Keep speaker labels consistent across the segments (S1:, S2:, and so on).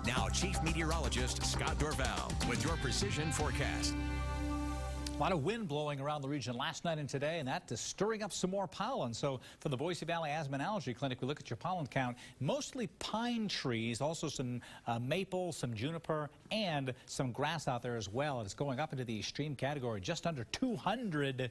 S1: Now, Chief Meteorologist Scott Dorval with your precision forecast.
S2: A lot of wind blowing around the region last night and today, and that is stirring up some more pollen. So for the Boise Valley Asthma and Allergy Clinic, we look at your pollen count. Mostly pine trees, also some maple, some juniper, and some grass out there as well. And it's going up into the extreme category, just under 200.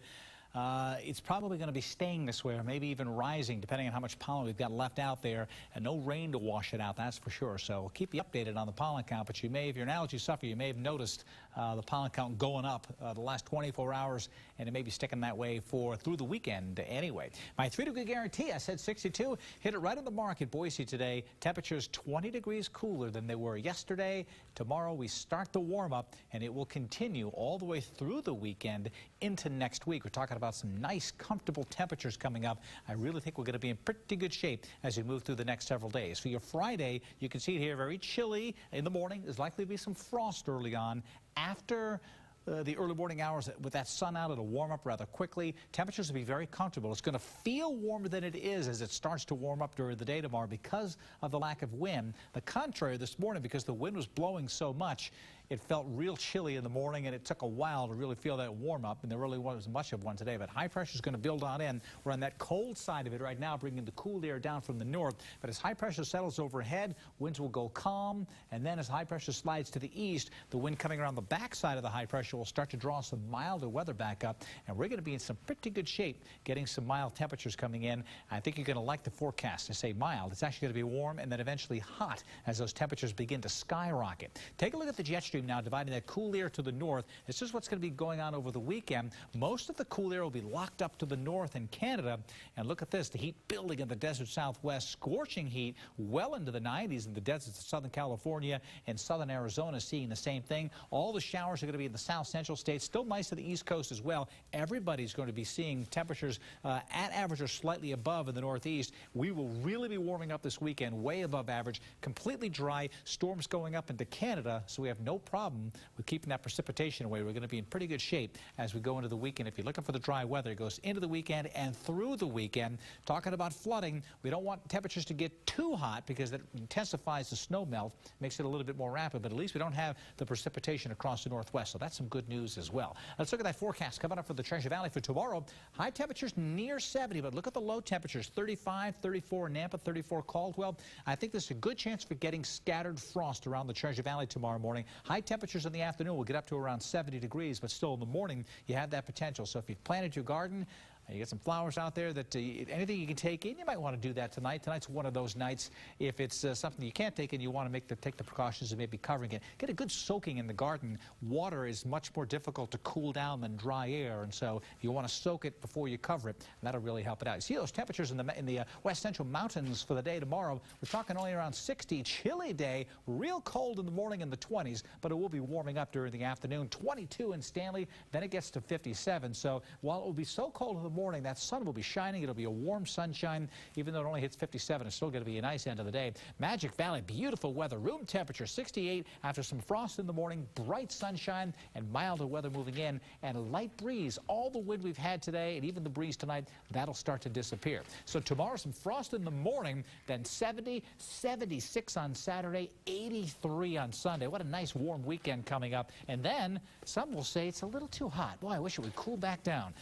S2: It's probably going to be staying this way or maybe even rising depending on how much pollen we've got left out there, and no rain to wash it out, that's for sure. So we'll keep you updated on the pollen count, but you may, if you're an allergy sufferer, you may have noticed the pollen count going up the last 24 hours, and it may be sticking that way through the weekend anyway. My 3-degree guarantee, I said 62, hit it right on the mark at Boise today. Temperatures 20 degrees cooler than they were yesterday. Tomorrow we start the warm up, and it will continue all the way through the weekend into next week. We're talking about some nice, comfortable temperatures coming up. I really think we're going to be in pretty good shape as we move through the next several days. For your Friday, you can see it here, very chilly in the morning. There's likely to be some frost early on. After the early morning hours, with that sun out, it'll warm up rather quickly. Temperatures will be very comfortable. It's going to feel warmer than it is as it starts to warm up during the day tomorrow because of the lack of wind. The contrary this morning, because the wind was blowing so much, it felt real chilly in the morning, and it took a while to really feel that warm up, and there really wasn't much of one today. But high pressure is going to build on in. We're on that cold side of it right now, bringing the cool air down from the north. But as high pressure settles overhead, winds will go calm, and then as high pressure slides to the east, the wind coming around the backside of the high pressure will start to draw some milder weather back up, and we're going to be in some pretty good shape getting some mild temperatures coming in. I think you're going to like the forecast. I say mild. It's actually going to be warm and then eventually hot as those temperatures begin to skyrocket. Take a look at the jet stream now, dividing that cool air to the north. This is what's going to be going on over the weekend. Most of the cool air will be locked up to the north in Canada. And look at this, the heat building in the desert southwest, scorching heat well into the 90s in the deserts of Southern California and Southern Arizona, seeing the same thing. All the showers are going to be in the south central states, still nice to the east coast as well. Everybody's going to be seeing temperatures at average or slightly above in the northeast. We will really be warming up this weekend, way above average, completely dry, storms going up into Canada, so we have no problem with keeping that precipitation away. We're going to be in pretty good shape as we go into the weekend. If you're looking for the dry weather, it goes into the weekend and through the weekend. Talking about flooding, we don't want temperatures to get too hot because that intensifies the snow melt, makes it a little bit more rapid, but at least we don't have the precipitation across the northwest, so that's some good news as well. Let's look at that forecast coming up for the Treasure Valley for tomorrow. High temperatures near 70, but look at the low temperatures, 35, 34 Nampa, 34 Caldwell. I think there's a good chance for getting scattered frost around the Treasure Valley tomorrow morning. High temperatures in the afternoon will get up to around 70 degrees, but still in the morning you have that potential. So if you've planted your garden, you get some flowers out there that anything you can take in, you might want to do that tonight. Tonight's one of those nights. If it's something you can't take in, you want to take the precautions of maybe covering it. Get a good soaking in the garden. Water is much more difficult to cool down than dry air, and so you want to soak it before you cover it, and that'll really help it out. You see those temperatures in the west central mountains for the day tomorrow. We're talking only around 60. Chilly day, real cold in the morning in the 20s, but it will be warming up during the afternoon. 22 in Stanley, then it gets to 57. So while it will be so cold in the morning, that sun will be shining. It'll be a warm sunshine. Even though it only hits 57, it's still going to be a nice end of the day. Magic Valley, beautiful weather. Room temperature 68 after some frost in the morning, bright sunshine and milder weather moving in, and a light breeze. All the wind we've had today and even the breeze tonight, that'll start to disappear. So tomorrow, some frost in the morning, then 70, 76 on Saturday, 83 on Sunday. What a nice warm weekend coming up. And then some will say it's a little too hot. Boy, I wish it would cool back down.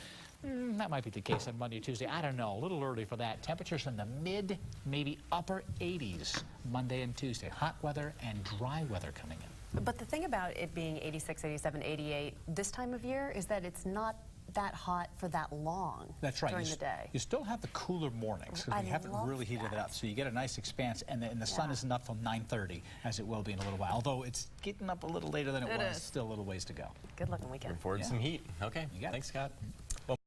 S2: That might be the case on Monday or Tuesday. I don't know. A little early for that. Temperatures in the mid, maybe upper 80s Monday and Tuesday. Hot weather and dry weather coming in.
S3: But the thing about it being 86, 87, 88 this time of year is that it's not that hot for that long.
S2: That's right.
S3: During the day.
S2: You still have the cooler mornings because we haven't really heated it up. So you get a nice expanse, and the sun isn't up till 9:30 as it will be in a little while. Although it's getting up a little later than it was. Still a little ways to go.
S3: Good looking weekend.
S4: Looking forward to some heat. Okay.
S2: You got it.
S4: Thanks, Scott.